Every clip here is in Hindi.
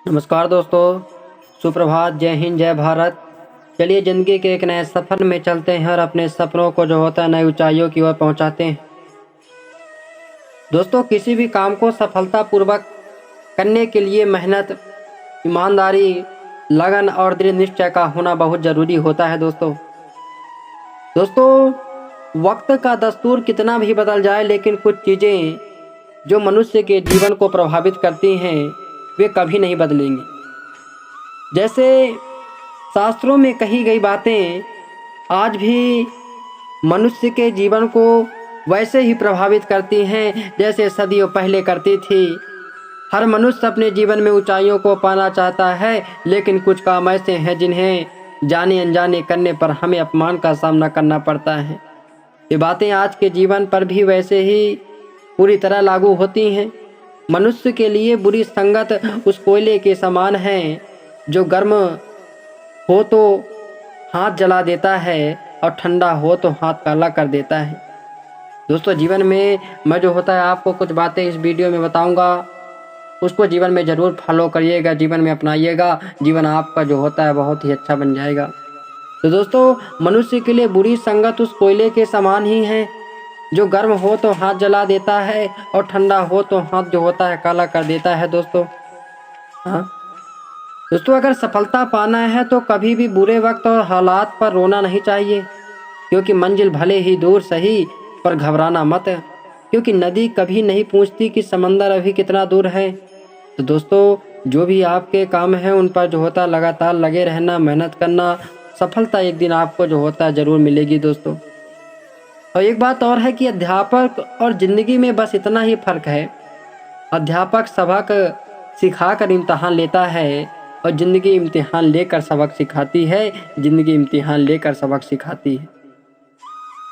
नमस्कार दोस्तों, सुप्रभात, जय हिंद, जय भारत। चलिए ज़िंदगी के एक नए सफ़र में चलते हैं और अपने सपनों को जो होता है नई ऊंचाइयों की ओर पहुंचाते हैं। दोस्तों, किसी भी काम को सफलतापूर्वक करने के लिए मेहनत, ईमानदारी, लगन और दृढ़ निश्चय का होना बहुत ज़रूरी होता है। दोस्तों, वक्त का दस्तूर कितना भी बदल जाए, लेकिन कुछ चीज़ें जो मनुष्य के जीवन को प्रभावित करती हैं वे कभी नहीं बदलेंगी। जैसे शास्त्रों में कही गई बातें आज भी मनुष्य के जीवन को वैसे ही प्रभावित करती हैं जैसे सदियों पहले करती थी। हर मनुष्य अपने जीवन में ऊंचाइयों को पाना चाहता है, लेकिन कुछ काम ऐसे हैं जिन्हें जाने अनजाने करने पर हमें अपमान का सामना करना पड़ता है। ये बातें आज के जीवन पर भी वैसे ही पूरी तरह लागू होती हैं। मनुष्य के लिए बुरी संगत उस कोयले के समान है जो गर्म हो तो हाथ जला देता है और ठंडा हो तो हाथ काला कर देता है। दोस्तों, जीवन में मैं जो होता है आपको कुछ बातें इस वीडियो में बताऊंगा, उसको जीवन में ज़रूर फॉलो करिएगा, जीवन में अपनाइएगा। जीवन आपका जो होता है बहुत ही अच्छा बन जाएगा। तो दोस्तों, मनुष्य के लिए बुरी संगत उस कोयले के समान ही है जो गर्म हो तो हाथ जला देता है और ठंडा हो तो हाथ जो होता है काला कर देता है। दोस्तों, अगर सफलता पाना है तो कभी भी बुरे वक्त और हालात पर रोना नहीं चाहिए, क्योंकि मंजिल भले ही दूर सही पर घबराना मत, क्योंकि नदी कभी नहीं पूछती कि समंदर अभी कितना दूर है। तो दोस्तों, जो भी आपके काम हैं उन पर जो होता है लगातार लगे रहना, मेहनत करना, सफलता एक दिन आपको जो होता है ज़रूर मिलेगी। दोस्तों, और एक बात और है कि अध्यापक और ज़िंदगी में बस इतना ही फ़र्क है। अध्यापक सबक सिखाकर इम्तहान लेता है और ज़िंदगी इम्तिहान लेकर सबक सिखाती है। ज़िंदगी इम्तिहान लेकर सबक सिखाती है।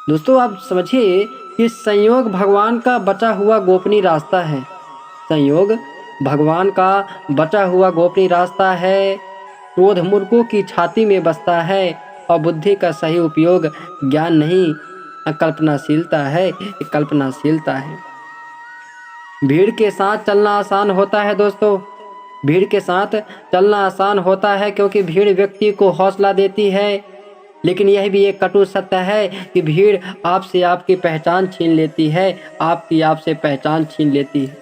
दोस्तों, आप समझिए कि संयोग भगवान का बचा हुआ गोपनीय रास्ता है। संयोग भगवान का बचा हुआ गोपनीय रास्ता है। क्रोध मूर्खों की छाती में बसता है और बुद्धि का सही उपयोग ज्ञान नहीं कल्पनाशीलता है। कल्पनाशीलता है। भीड़ के साथ चलना आसान होता है। दोस्तों, भीड़ के साथ चलना आसान होता है क्योंकि भीड़ व्यक्ति को हौसला देती है, लेकिन यह भी एक कटु सत्य है कि भीड़ आपसे आपकी पहचान छीन लेती है। आपसे पहचान छीन लेती है।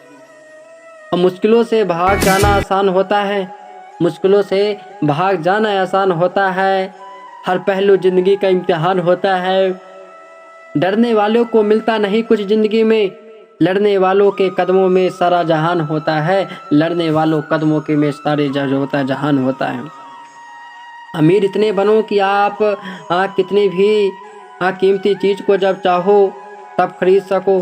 और मुश्किलों से भाग जाना आसान होता है। मुश्किलों से भाग जाना आसान होता है। हर पहलू जिंदगी का इम्तिहान होता है। डरने वालों को मिलता नहीं कुछ जिंदगी में, लड़ने वालों के कदमों में सारा जहान होता है। लड़ने वालों कदमों के में सारे जो होता है जहान होता है। अमीर इतने बनो कि आप कितनी भी कीमती चीज़ को जब चाहो तब खरीद सको,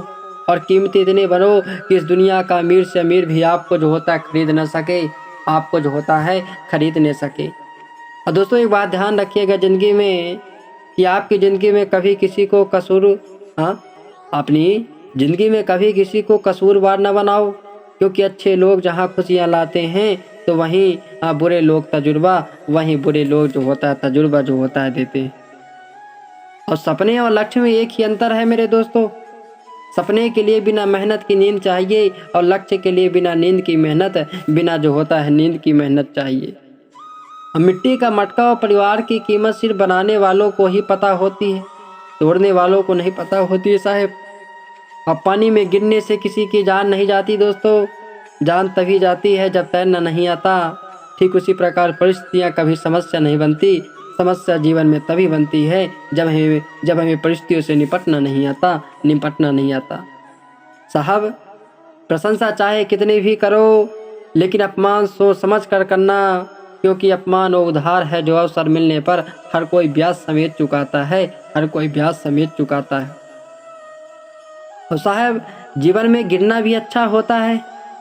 और कीमती इतने बनो कि इस दुनिया का अमीर से अमीर भी आपको जो होता है खरीद न सके, आपको जो होता है खरीद नहीं सके। और दोस्तों, एक बात ध्यान रखिएगा ज़िंदगी में कि आपकी ज़िंदगी में कभी किसी को अपनी ज़िंदगी में कभी किसी को कसूरवार न बनाओ, क्योंकि अच्छे लोग जहाँ खुशियाँ लाते हैं तो वहीं बुरे लोग जो होता है तजुर्बा जो होता है देते हैं। और सपने और लक्ष्य में एक ही अंतर है मेरे दोस्तों। सपने के लिए बिना मेहनत की नींद चाहिए और लक्ष्य के लिए बिना नींद की मेहनत बिना जो होता है नींद की मेहनत चाहिए। मिट्टी का मटका और परिवार की कीमत सिर्फ बनाने वालों को ही पता होती है, तोड़ने वालों को नहीं पता होती है साहब। अब पानी में गिरने से किसी की जान नहीं जाती दोस्तों, जान तभी जाती है जब तैरना नहीं आता। ठीक उसी प्रकार परिस्थितियाँ कभी समस्या नहीं बनती, समस्या जीवन में तभी बनती है जब हमें परिस्थितियों से निपटना नहीं आता। साहब, प्रशंसा चाहे कितनी भी करो, लेकिन अपमान सोच समझ कर करना, क्योंकि अपमान वो उधार है जो अवसर मिलने पर हर कोई ब्याज समेत चुकाता है। तो साहब, जीवन में गिरना भी अच्छा होता है,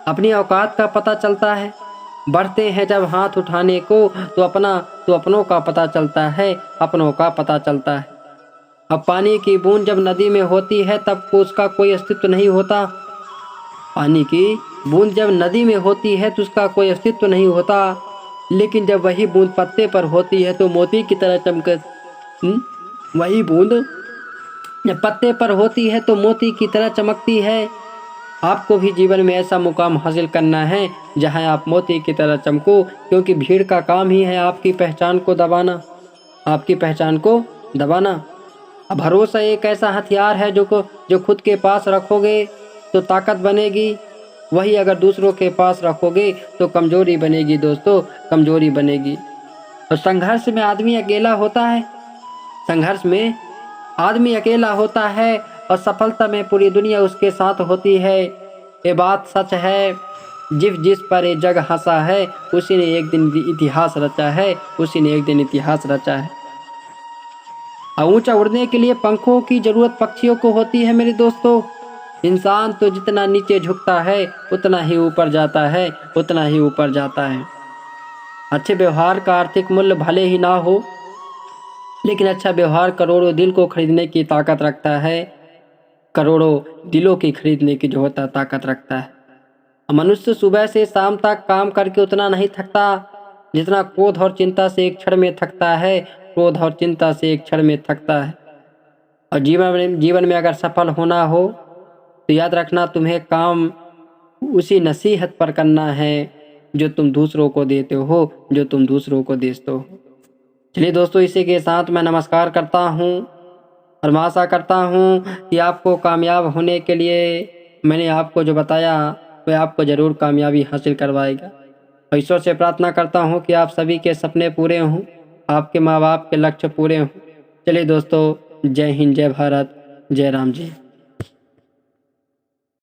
अपनी औकात का पता चलता है। बढ़ते हैं जब हाथ उठाने को तो अपनों का पता चलता है, अपनों का पता चलता है। अब पानी की बूंद जब नदी में होती है तब उसका कोई अस्तित्व नहीं होता। पानी की बूंद जब नदी में होती है तो उसका कोई अस्तित्व नहीं होता, लेकिन जब वही बूंद पत्ते पर होती है तो मोती की तरह वही बूंद जब पत्ते पर होती है तो मोती की तरह चमकती है। आपको भी जीवन में ऐसा मुकाम हासिल करना है जहां आप मोती की तरह चमको, क्योंकि भीड़ का काम ही है आपकी पहचान को दबाना, आपकी पहचान को दबाना। अब भरोसा एक ऐसा हथियार है जो खुद के पास रखोगे तो ताकत बनेगी, वही अगर दूसरों के पास रखोगे तो कमजोरी बनेगी दोस्तों, कमजोरी बनेगी। और संघर्ष में आदमी अकेला होता है, संघर्ष में आदमी अकेला होता है और सफलता में पूरी दुनिया उसके साथ होती है। ये बात सच है, जिस पर ये जग हंसा है उसी ने एक दिन इतिहास रचा है, उसी ने एक दिन इतिहास रचा है। और ऊंचा उड़ने के लिए पंखों की जरूरत पक्षियों को होती है मेरे दोस्तों। इंसान तो जितना नीचे झुकता है उतना ही ऊपर जाता है, उतना ही ऊपर जाता है। अच्छे व्यवहार का आर्थिक मूल्य भले ही ना हो, लेकिन अच्छा व्यवहार करोड़ों दिल को खरीदने की ताकत रखता है, करोड़ों दिलों की खरीदने की जो होता ताकत रखता है। मनुष्य सुबह से शाम तक काम करके उतना नहीं थकता जितना क्रोध और चिंता से एक क्षण में थकता है, क्रोध और चिंता से एक क्षण में थकता है। और जीवन में अगर सफल होना हो तो याद रखना, तुम्हें काम उसी नसीहत पर करना है जो तुम दूसरों को देते हो, जो तुम दूसरों को देते हो। चलिए दोस्तों, इसी के साथ मैं नमस्कार करता हूँ और मैं आशा करता हूँ कि आपको कामयाब होने के लिए मैंने आपको जो बताया वह आपको ज़रूर कामयाबी हासिल करवाएगा। और ईश्वर से प्रार्थना करता हूँ कि आप सभी के सपने पूरे हों, आपके माँ बाप के लक्ष्य पूरे हों। चलिए दोस्तों, जय हिंद, जय भारत, जय राम जी।